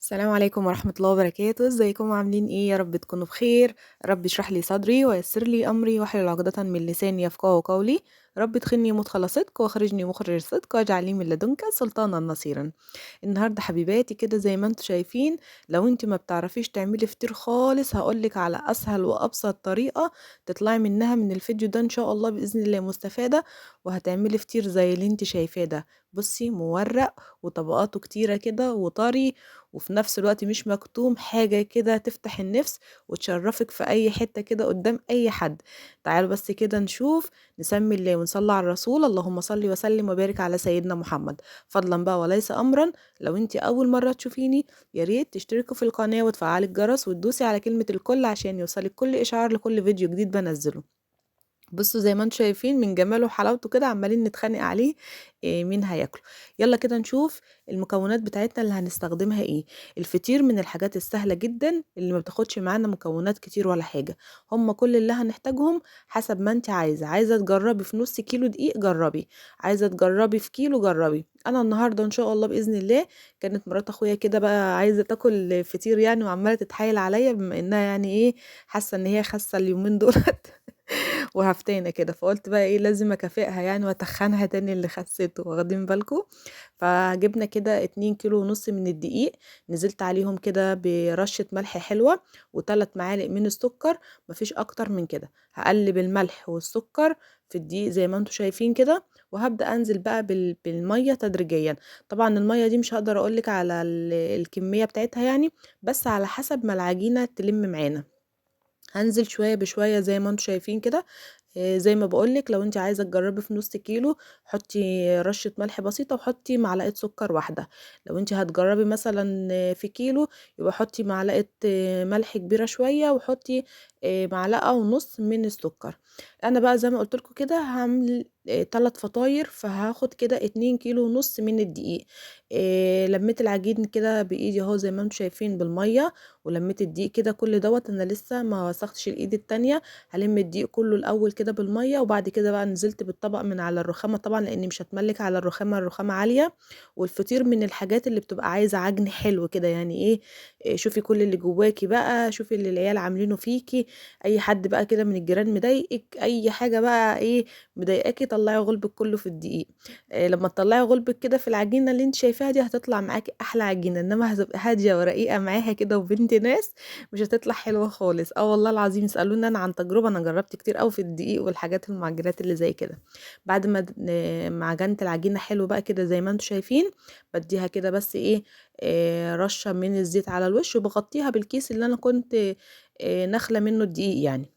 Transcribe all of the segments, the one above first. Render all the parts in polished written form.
السلام عليكم ورحمة الله وبركاته، ازيكم عاملين ايه؟ يا رب تكونوا بخير. رب اشرح لي صدري ويسر لي امري واحلل عقدة من لساني يفقهوا قولي. رب ادخلني مدخل صدق واخرجني مخرج صدق واجعل لي من لدنك سلطانا نصيرا. النهارده حبيباتي كده زي ما انتوا شايفين، لو انت ما بتعرفيش تعملي فطير خالص هقولك على اسهل وابسط طريقة تطلعي منها من الفيديو ده ان شاء الله باذن الله مستفادة، وهتعملي فطير زي اللي انت شايفاه ده. بصي، مورق وطبقاته كتيرة كده وطري، وفي نفس الوقت مش مكتوم، حاجة كده تفتح النفس وتشرفك في أي حتة كده قدام أي حد. تعالوا بس كده نشوف. نسمي الله ونصلي على الرسول، اللهم صل وسلم وبارك على سيدنا محمد. فضلا بقى وليس أمرا، لو انت أول مرة تشوفيني يا ريت تشتركوا في القناة وتفعلي الجرس وتدوسي على كلمة الكل عشان يوصلك كل إشعار لكل فيديو جديد بنزله. بصوا زي ما انتم شايفين من جماله وحلاوته كده عمالين نتخانق عليه، مين هياكله. يلا كده نشوف المكونات بتاعتنا اللي هنستخدمها ايه. الفطير من الحاجات السهلة جدا اللي ما بتاخدش معانا مكونات كتير ولا حاجة. هم كل اللي هنحتاجهم حسب ما انت عايزة تجربي في نص كيلو دقيق جربي، عايزة تجربي في كيلو جربي. انا النهاردة ان شاء الله بإذن الله كانت مرات اخويا كده بقى عايزة تاكل فطير يعني، وعمالة تتحايل عليا بما انها يعني ايه، حاسة ان هي خاسة اليومين دول وهفتانة كده، فقلت بقى ايه لازم اكافئها يعني واتخنها تاني اللي خسيته، واخدين بالكم. فجبنا كده 2 كيلو ونص من الدقيق، نزلت عليهم كده برشة ملح حلوة و3 معالق من السكر، مفيش اكتر من كده. هقلب الملح والسكر في الدقيق زي ما انتم شايفين كده، وهبدأ انزل بقى بالمية تدريجيا. طبعا المية دي مش هقدر اقولك على الكمية بتاعتها يعني، بس على حسب ما العجينة تلم معانا. هنزل شوية بشوية زي ما انتم شايفين كده. زي ما بقولك لو انت عايزة تجربي في نص كيلو حطي رشة ملح بسيطة وحطي معلقة سكر واحدة. لو انت هتجربي مثلا في كيلو يبقى حطي معلقة ملح كبيرة شوية، وحطي معلقة ونص من السكر. انا بقى زي ما قلت لكم كده هعمل 3 فطاير، فهاخد كده 2 كيلو ونص من الدقيق. لميت العجين كده بايدي اهو زي ما انتم شايفين بالمية، ولميت الدقيق كده كل دوت. انا لسه ما وسختش الايد التانية، هلم الدقيق كله الاول كده بالميه، وبعد كده بقى نزلت بالطبق من على الرخامه طبعا لاني مش هتملك على الرخامه، الرخامه عاليه. والفطير من الحاجات اللي بتبقى عايزه عجن حلو كده يعني ايه. شوفي كل اللي جواكي بقى، شوفي اللي العيال عاملينه فيكي، اي حد بقى كده من الجيران مضايقك، اي حاجه بقى ايه مضايقاكي، طلعي غلبك كله في الدقيق. لما تطلعي غلبك كده في العجينه اللي انت شايفاها دي هتطلع معاكي احلى عجينه، انما هتبقى هاديه ورقيقه معاها كده وبنت ناس مش هتطلع حلوة خالص. والله العظيم اسألوني انا عن تجربة، انا جربت كتير قوي في الدقيق والحاجات المعجنات اللي زي كده. بعد ما عجنت العجينة حلو بقى كده زي ما انتم شايفين، بديها كده بس ايه، رشة من الزيت على الوش، وبغطيها بالكيس اللي انا كنت نخلة منه الدقيق يعني.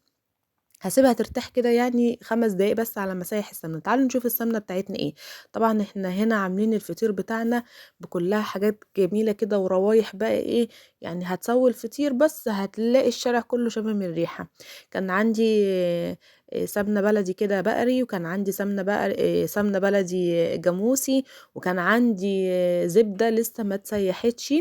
هاسيبها ترتاح كده يعني 5 دقايق بس على مسايح السمنة. تعالوا نشوف السمنة بتاعتنا ايه. طبعا احنا هنا عاملين الفطير بتاعنا بكلها حاجات جميلة كده وروايح بقى ايه، يعني هتسوي الفطير بس هتلاقي الشارع كله شامم الريحة. كان عندي سمنة بلدي كده بقري، وكان عندي سمنة بقري سمنة بلدي جاموسي، وكان عندي زبدة لسه ما تسيحتش،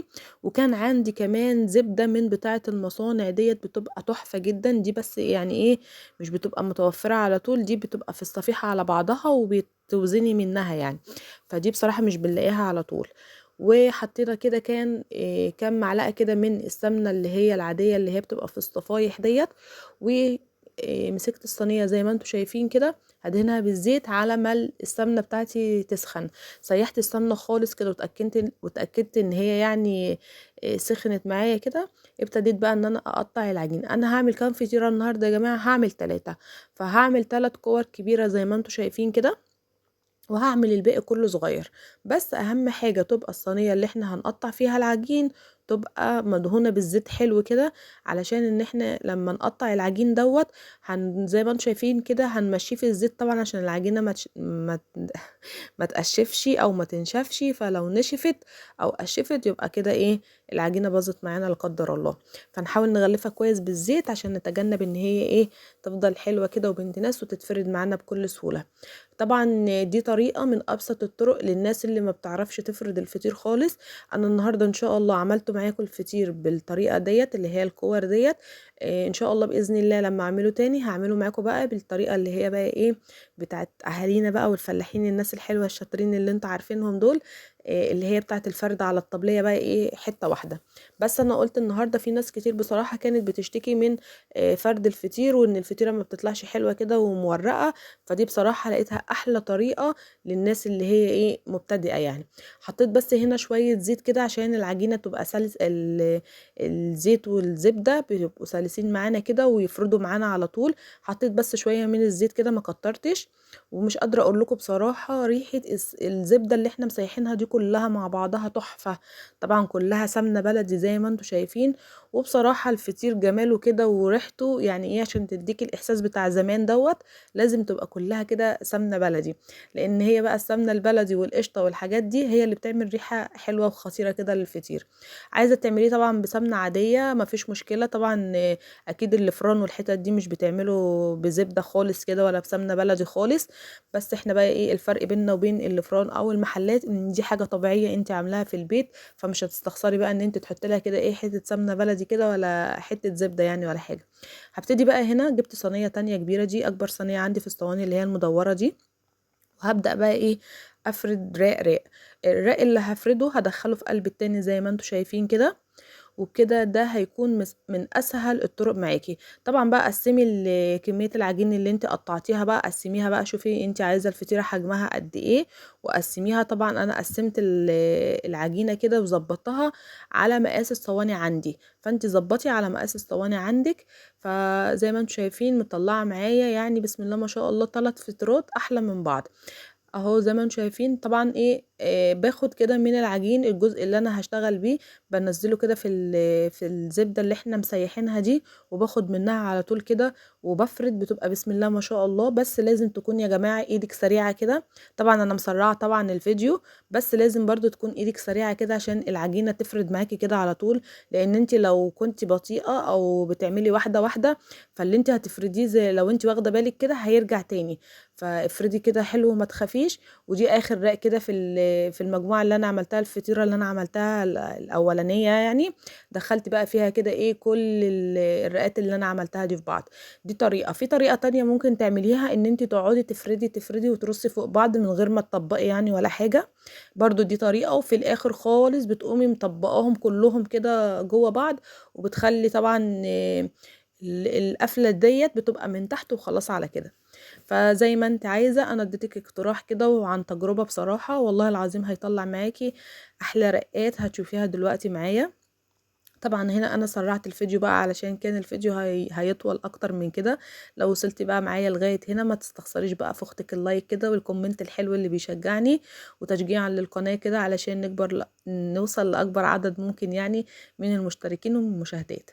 وكان عندي كمان زبدة من بتاعة المصانع ديت بتبقى تحفة جدا دي، بس يعني ايه مش بتبقى متوفرة على طول، دي بتبقى في الصفيحة على بعضها وبتوزني منها يعني، فدي بصراحة مش بنلاقيها على طول. وحطينا كده كان كام معلقة كده من السمنة اللي هي العادية اللي هي بتبقى في الصفايح ديت. ومسكت الصينية زي ما انتم شايفين كده، هدهنها بالزيت على ما السمنة بتاعتي تسخن. سيحت السمنة خالص كده وتأكدت ان هي يعني سخنت معايا كده. ابتديت بقى ان انا اقطع العجين. انا هعمل كام فطيرة النهاردة يا جماعة؟ هعمل 3، فهعمل 3 كور كبيرة زي ما انتم شايفين كده، وهعمل الباقي كله صغير. بس اهم حاجة تبقى الصينية اللي احنا هنقطع فيها العجين تبقى مدهونة بالزيت حلو كده، علشان ان احنا لما نقطع العجين دوت زي ما انتم شايفين كده هنمشيه في الزيت طبعا عشان العجينة ما تقشفش او ما تنشفش، فلو نشفت او قشفت يبقى كده ايه العجينة باظت معانا لا قدر الله. فنحاول نغلفها كويس بالزيت عشان نتجنب ان هي ايه تفضل حلوة كده وبنت ناس وتتفرد معانا بكل سهولة. طبعا دي طريقة من ابسط الطرق للناس اللي ما بتعرفش تفرد الفطير خالص. انا النهاردة ان شاء الله عملته معاكم الفطير بالطريقة ديت اللي هي الكور ديت. ان شاء الله باذن الله لما اعمله تاني هعمله معاكم بقى بالطريقة اللي هي بقى ايه بتاعت اهالينا بقى والفلاحين الناس الحلوة الشاطرين اللي انتوا عارفينهم دول. اللي هي بتاعة الفرد على الطبلية بقى ايه حتة واحدة. بس انا قلت النهاردة في ناس كتير بصراحة كانت بتشتكي من فرد الفطير، وان الفطيرة ما بتطلعش حلوة كده ومورقة. فدي بصراحة لقيتها احلى طريقة للناس اللي هي ايه مبتدئة يعني. حطيت بس هنا شوية زيت كده عشان العجينة تبقى سلس، الزيت والزبدة بيبقوا سلسين معانا كده ويفردوا معانا على طول. حطيت بس شوية من الزيت كده ما كترتش. ومش قادرة اقول لكم بصراحة ريحة الزبدة اللي احنا مسيحينها دي كلها مع بعضها تحفة. طبعا كلها سمنة بلدي زي ما انتم شايفين. وبصراحة الفطير جماله كده وريحته يعني ايه، عشان تديك الاحساس بتاع زمان دوت لازم تبقى كلها كده سمنة بلدي. لان هي بقى السمنة البلدي والقشطة والحاجات دي هي اللي بتعمل ريحة حلوة وخطيرة كده للفطير. عايزة تعمليه طبعا بسمنة عادية مفيش مشكلة طبعا. اكيد الفران والحتت دي مش بتعمله بزبدة خالص كده ولا بسمنة بلدي خالص. بس احنا بقى ايه الفرق بيننا وبين الفران او المحلات، ان دي حاجة طبيعية انت عاملاها في البيت، فمش هتستخسري بقى ان انت تحط لها كده ايه حتة سمنة بلدي كده ولا حتة زبدة يعني ولا حاجة. هبتدي بقى هنا جبت صينية تانية كبيرة، دي اكبر صينية عندي في الصواني اللي هي المدورة دي. وهبدأ بقى ايه افرد راق راق. الراق اللي هفرده هدخله في قلب التاني زي ما انتم شايفين كده. وبكده ده هيكون من اسهل الطرق معاكي. طبعا بقى قسمي كميه العجين اللي انت قطعتيها بقى، قسميها بقى شوفي انت عايزه الفطيره حجمها قد ايه وقسميها. طبعا انا قسمت العجينه كده وظبطتها على مقاس الصواني عندي، فانت ظبطي على مقاس الصواني عندك. فزي ما انتم شايفين مطلعه معايا يعني بسم الله ما شاء الله 3 فطيرات احلى من بعض. اهو زي ما انتم شايفين طبعا ايه باخد كده من العجين الجزء اللي انا هشتغل بيه، بنزله كده في الزبده اللي احنا مسيحينها دي، وباخد منها على طول كده وبفرد بتبقى بسم الله ما شاء الله. بس لازم تكون يا جماعه ايدك سريعه كده. طبعا انا مسرعه طبعا الفيديو، بس لازم برضو تكون ايدك سريعه كده عشان العجينه تفرد معاكي كده على طول. لان انت لو كنت بطيئه او بتعملي واحده واحده، فاللي انت هتفرديه زي لو انت واخده بالك كده هيرجع تاني. فافردي كده حلو وما تخافيش. ودي اخر رق كده في المجموعه اللي انا عملتها، الفطيره اللي انا عملتها الاولانيه يعني. دخلت بقى فيها كده ايه كل الرقات اللي انا عملتها دي في بعض. دي طريقه. في طريقه تانية ممكن تعمليها، ان انت تقعدي تفردي وترصي فوق بعض من غير ما تطبقي يعني ولا حاجه. برضو دي طريقه. وفي الاخر خالص بتقومي مطبقاهم كلهم كده جوه بعض. وبتخلي طبعا القفله ديت بتبقى من تحت وخلاص على كده. فزي ما انت عايزة، انا اديتك اقتراح كده وعن تجربة بصراحة والله العظيم هيطلع معاكي احلى رقات هتشوفيها دلوقتي معايا. طبعا هنا انا سرعت الفيديو بقى علشان كان الفيديو هيطول اكتر من كده. لو وصلتي بقى معايا لغاية هنا ما تستخسريش بقى في اختك اللايك كده والكومنت الحلو اللي بيشجعني وتشجيعا للقناة كده علشان نوصل لاكبر عدد ممكن يعني من المشتركين والمشاهدات.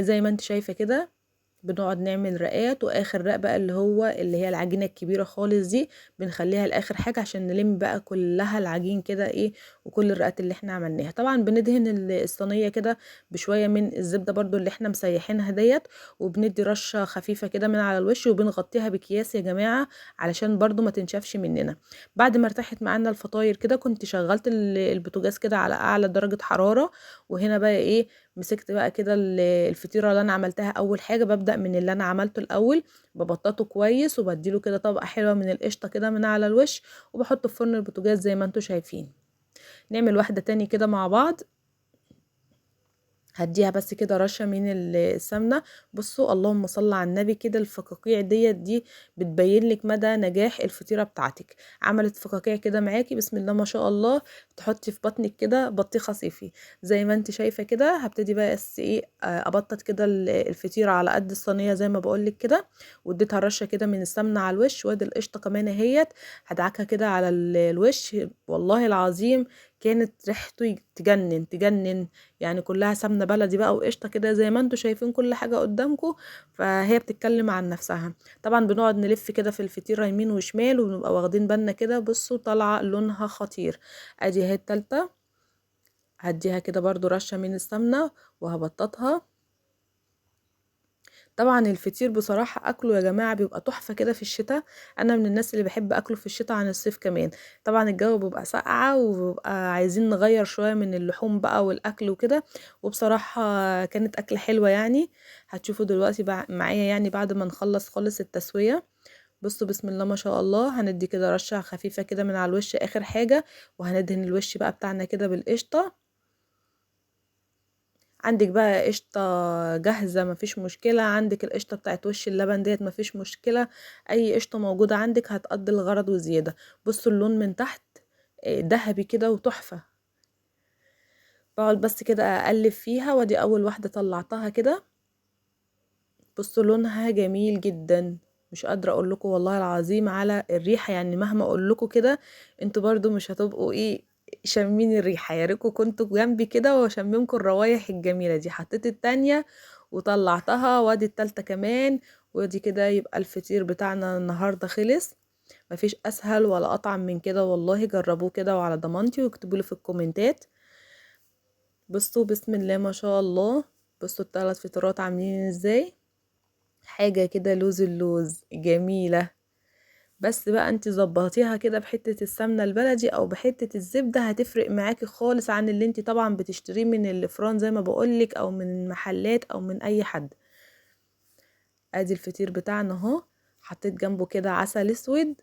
زي ما انت شايفة كده بنقعد نعمل رقات. واخر رق بقى اللي هي العجينه الكبيره خالص دي بنخليها لاخر حاجه عشان نلم بقى كلها العجين كده ايه وكل الرقات اللي احنا عملناها. طبعا بندهن الصينيه كده بشويه من الزبده برضو اللي احنا مسيحينها ديت. وبندي رشه خفيفه كده من على الوش وبنغطيها بكياس يا جماعه علشان برضو ما تنشفش مننا. بعد ما ارتاحت معانا الفطاير كده كنت شغلت البوتاجاز كده على اعلى درجه حراره. وهنا بقى ايه مسكت بقى كده الفطيره اللي انا عملتها. اول حاجه ببدا من اللي انا عملته الاول، ببططه كويس وبديله كده طبقه حلوه من القشطه كده من على الوش، وبحطه في فرن البوتاجاز زي ما انتم شايفين. نعمل واحده تاني كده مع بعض. هديها بس كده رشه من السمنه. بصوا اللهم صل على النبي كده الفقاقيع دي بتبين لك مدى نجاح الفطيره بتاعتك. عملت فقاقيع كده معاكي بسم الله ما شاء الله. تحطي في بطنك كده بطيخه صيفي زي ما انت شايفه كده. هبتدي بقى بس ايه ابطط كده الفطيره على قد الصينيه زي ما بقول لك كده. واديتها رشه كده من السمنه على الوش. وادي القشطه كمان اهيت هدعكها كده على الوش. والله العظيم كانت ريحته تجنن تجنن. يعني كلها سمنه بلدي بقى وقشطه كده زي ما انتم شايفين كل حاجه قدامكم. فهي بتتكلم عن نفسها. طبعا بنقعد نلف كده في الفطيره يمين وشمال وبنبقى واخدين بالنا كده. بصوا طالعه لونها خطير. ادي اهي التالتة. هديها كده برضو رشه من السمنه وهبططها. طبعا الفطير بصراحة اكله يا جماعة بيبقى تحفة كده في الشتاء. انا من الناس اللي بحب اكله في الشتاء عن الصيف كمان. طبعا الجو بيبقى ساقعة وبيبقى عايزين نغير شوية من اللحوم بقى والاكل وكده. وبصراحة كانت اكلة حلوة يعني. هتشوفوا دلوقتي معايا يعني بعد ما نخلص خالص التسوية. بصوا بسم الله ما شاء الله، هندي كده رشة خفيفة كده من على الوش اخر حاجة، وهندهن الوش بقى بتاعنا كده بالقشطة. عندك بقى قشطة جاهزة مفيش مشكلة، عندك القشطة بتاعت وش اللبن ديت مفيش مشكلة، اي قشطة موجودة عندك هتقضي الغرض وزيادة. بصوا اللون من تحت ذهبي كده وتحفة. بقعد بس كده اقلب فيها، وادي اول واحدة طلعتها كده. بصوا لونها جميل جدا، مش قادرة اقول لكم والله العظيم على الريحة، يعني مهما اقول لكم كده انتوا برضو مش هتبقوا شامين الريحة. يا ريتكم كنتوا جنبي كده واشممكم الروايح الجميلة دي. حطيت التانية وطلعتها، وادي التالتة كمان، ودي كده يبقى الفطير بتاعنا النهاردة خلص. مفيش اسهل ولا اطعم من كده والله، جربوه كده وعلى ضمانتي واكتبوا لي في الكومنتات. بصوا بسم الله ما شاء الله، بصوا الثلاث فطيرات عاملين ازاي، حاجة كده لوز اللوز جميلة. بس بقى انت ظبطيها كده بحتة السمنة البلدي او بحتة الزبدة، هتفرق معاكي خالص عن اللي انت طبعا بتشتريه من الفران زي ما بقولك، او من المحلات او من اي حد. ادي الفطير بتاعنا اهو، حطيت جنبه كده عسل اسود،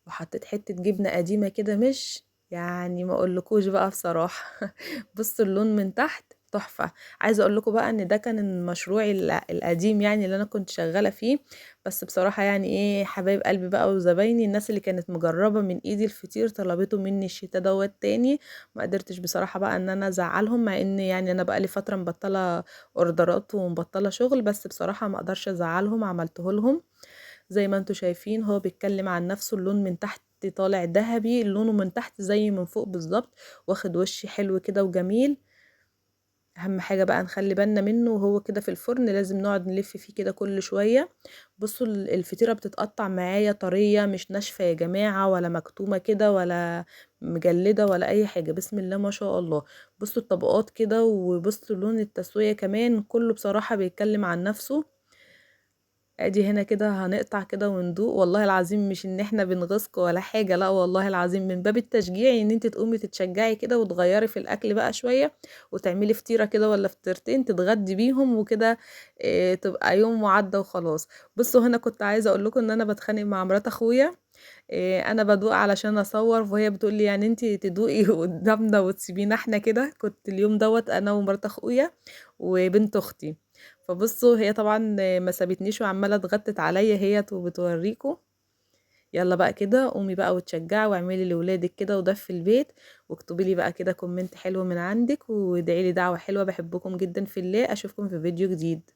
وحطيت حتة جبنة قديمة كده، مش يعني ما اقولكوش بقى بصراحة. بصوا اللون من تحت تحفة. عايزة اقول لكم بقى ان ده كان مشروعي القديم، يعني اللي انا كنت شغالة فيه. بس بصراحة يعني حبايب قلبي بقى وزبايني، الناس اللي كانت مجربة من ايدي الفطير طلبته مني الشتا دوت تاني. ما قدرتش بصراحة بقى ان انا ازعلهم، مع ان يعني انا بقى لي فترة مبطلة اوردرات ومبطلة شغل، بس بصراحة ما اقدرش ازعلهم، عملته لهم. زي ما انتوا شايفين هو بيتكلم عن نفسه، اللون من تحت طالع ذهبي، لونه من تحت زي من فوق بالظبط، واخد وش حلو كده وجميل. اهم حاجة بقى نخلي بالنا منه وهو كده في الفرن، لازم نقعد نلف فيه كده كل شوية. بصوا الفطيرة بتتقطع معايا طرية، مش ناشفة يا جماعة، ولا مكتومة كده، ولا مجلدة، ولا اي حاجة. بسم الله ما شاء الله. بصوا الطبقات كده، وبصوا لون التسوية كمان، كله بصراحة بيتكلم عن نفسه. ادي هنا كده هنقطع كده وندوق، والله العظيم مش ان احنا بنغصك ولا حاجة، لا والله العظيم من باب التشجيع، ان انت تقومي تتشجعي كده وتغيري في الاكل بقى شوية، وتعملي فطيرة كده ولا فطيرتين تتغدي بيهم وكده. إيه تبقى يوم وعدى وخلاص. بصوا هنا كنت عايزة اقول لكم ان انا بتخانق مع مرات اخويا. إيه انا بدوق علشان اصور، وهي بتقول لي يعني انت تدوقي قدامنا وتسيبينا احنا كده. كنت اليوم دوت انا ومرات اخويا وبنت اختي. فبصوا هي طبعا ما سابتنيش وعماله اتغتت عليا هي وبتوريكم. يلا بقى كده قومي بقى وتشجعي واعملي لاولادك كده ودفي البيت، واكتبي لي بقى كده كومنت حلو من عندك، وادعي لي دعوه حلوه. بحبكم جدا في الله، اشوفكم في فيديو جديد.